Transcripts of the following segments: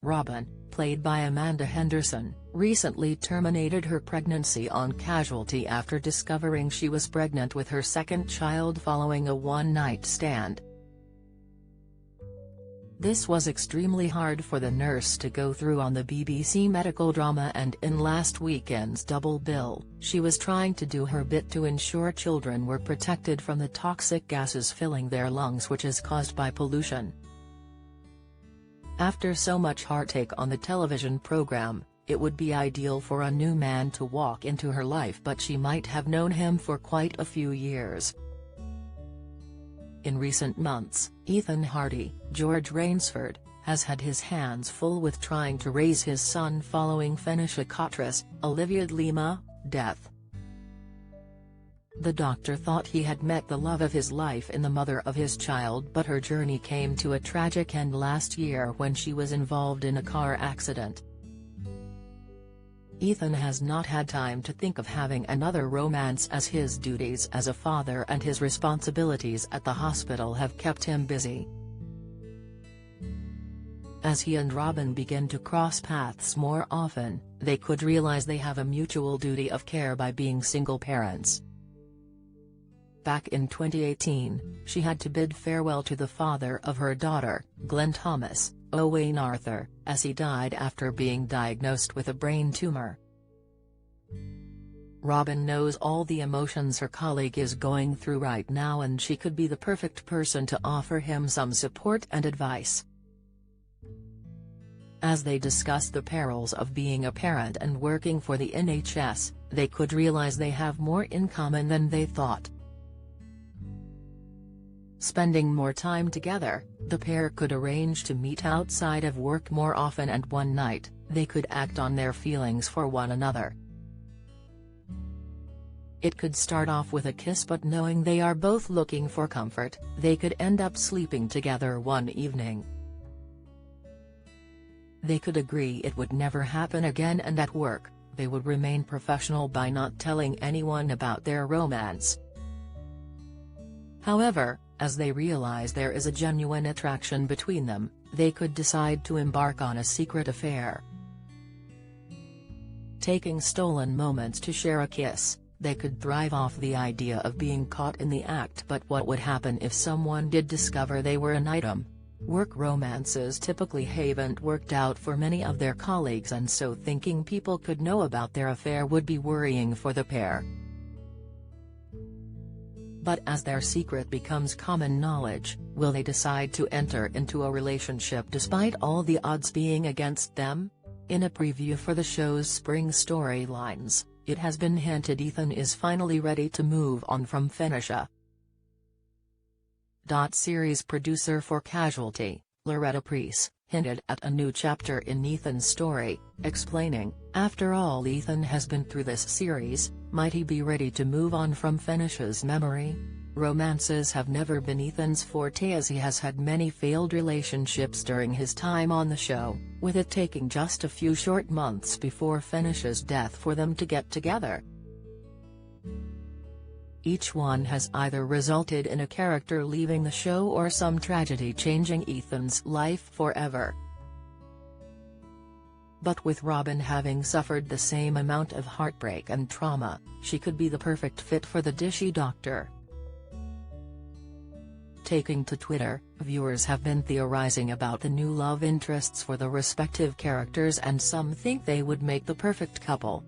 Robyn, played by Amanda Henderson, recently terminated her pregnancy on Casualty after discovering she was pregnant with her second child following a one-night stand. This was extremely hard for the nurse to go through on the BBC medical drama, and in last weekend's double bill, she was trying to do her bit to ensure children were protected from the toxic gases filling their lungs, which is caused by pollution. After so much heartache on the television program, it would be ideal for a new man to walk into her life, but she might have known him for quite a few years. In recent months, Ethan Hardy, George Rainsford, has had his hands full with trying to raise his son following Finnish actress, Olivia de Lima, death. The doctor thought he had met the love of his life in the mother of his child, but her journey came to a tragic end last year when she was involved in a car accident. Ethan has not had time to think of having another romance, as his duties as a father and his responsibilities at the hospital have kept him busy. As he and Robyn begin to cross paths more often, they could realize they have a mutual duty of care by being single parents. Back in 2018, she had to bid farewell to the father of her daughter, Glenn Thomas, Owain Arthur, as he died after being diagnosed with a brain tumor. Robyn knows all the emotions her colleague is going through right now, and she could be the perfect person to offer him some support and advice. As they discuss the perils of being a parent and working for the NHS, they could realize they have more in common than they thought. Spending more time together, the pair could arrange to meet outside of work more often, and one night, they could act on their feelings for one another. It could start off with a kiss, but knowing they are both looking for comfort, they could end up sleeping together one evening. They could agree it would never happen again, and at work, they would remain professional by not telling anyone about their romance. However, as they realize there is a genuine attraction between them, they could decide to embark on a secret affair. Taking stolen moments to share a kiss, they could thrive off the idea of being caught in the act. But what would happen if someone did discover they were an item? Work romances typically haven't worked out for many of their colleagues, and so thinking people could know about their affair would be worrying for the pair. But as their secret becomes common knowledge, will they decide to enter into a relationship despite all the odds being against them? In a preview for the show's spring storylines, it has been hinted Ethan is finally ready to move on from Finnish. Series producer for Casualty, Loretta Preece, hinted at a new chapter in Ethan's story, explaining, "After all Ethan has been through this series, might he be ready to move on from Finish's memory? Romances have never been Ethan's forte, as he has had many failed relationships during his time on the show, with it taking just a few short months before Finish's death for them to get together. Each one has either resulted in a character leaving the show or some tragedy changing Ethan's life forever. But with Robyn having suffered the same amount of heartbreak and trauma, she could be the perfect fit for the dishy doctor." Taking to Twitter, viewers have been theorizing about the new love interests for the respective characters, and some think they would make the perfect couple.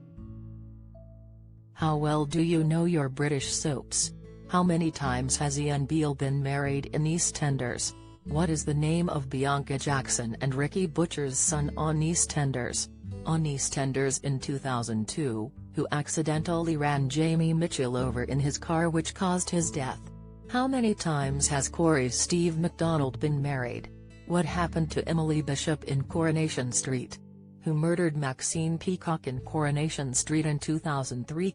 How well do you know your British soaps? How many times has Ian Beale been married in EastEnders? What is the name of Bianca Jackson and Ricky Butcher's son on EastEnders? On EastEnders in 2002, who accidentally ran Jamie Mitchell over in his car, which caused his death? How many times has Corey's Steve McDonald been married? What happened to Emily Bishop in Coronation Street? Who murdered Maxine Peacock in Coronation Street in 2003?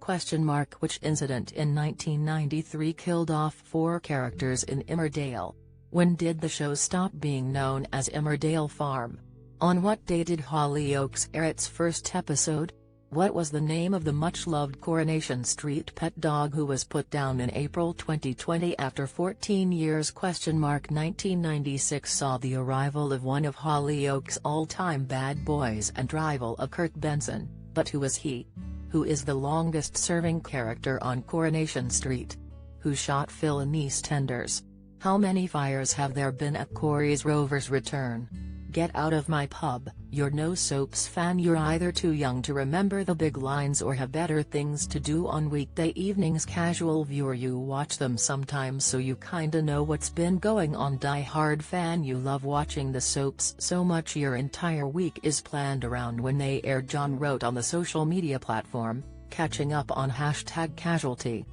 Which incident in 1993 killed off 4 characters in Emmerdale? When did the show stop being known as Emmerdale Farm? On what day did Hollyoaks air its first episode? What was the name of the much-loved Coronation Street pet dog who was put down in April 2020 after 14 years? 1996 saw the arrival of one of Hollyoaks' all-time bad boys and rival of Kurt Benson, but who is he? Who is the longest-serving character on Coronation Street? Who shot Phil in EastEnders? How many fires have there been at Corey's Rover's return? Get out of my pub, you're no soaps fan. You're either too young to remember the big lines or have better things to do on weekday evenings. Casual viewer, you watch them sometimes so you kinda know what's been going on. Die-hard fan, you love watching the soaps so much your entire week is planned around when they air. John wrote on the social media platform, catching up on #Casualty.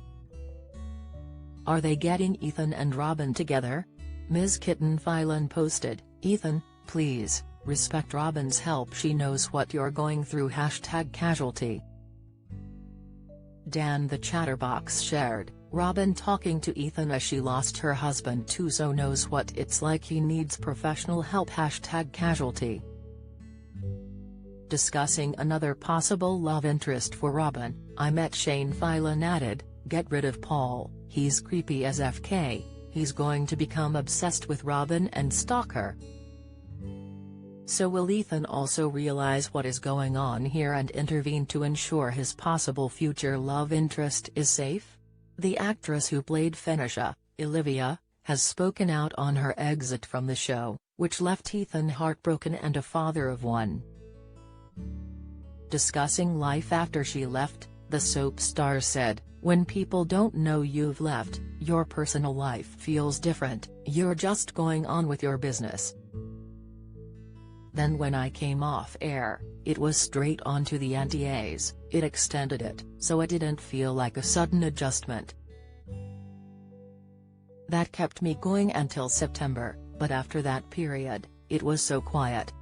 Are they getting Ethan and Robyn together? Ms. Kitten Phelan posted, "Ethan, please, respect Robyn's help. She knows what you're going through." #Casualty. Dan the Chatterbox shared, Robyn talking to Ethan as she lost her husband too, so knows what it's like. He needs professional help. #Casualty. Discussing another possible love interest for Robyn, I met Shane. Phelan added, "Get rid of Paul, he's creepy as FK, he's going to become obsessed with Robyn and stalk her." So will Ethan also realize what is going on here and intervene to ensure his possible future love interest is safe? The actress who played Phoenicia, Olivia, has spoken out on her exit from the show, which left Ethan heartbroken and a father of one. Discussing life after she left, the soap star said, "When people don't know you've left, your personal life feels different, you're just going on with your business. Then when I came off air, it was straight on to the NDAs, it extended it, so it didn't feel like a sudden adjustment. That kept me going until September, but after that period, it was so quiet.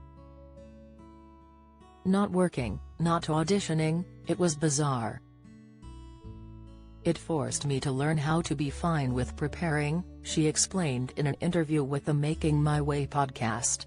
Not working, not auditioning, it was bizarre. It forced me to learn how to be fine with preparing," she explained in an interview with the Making My Way podcast.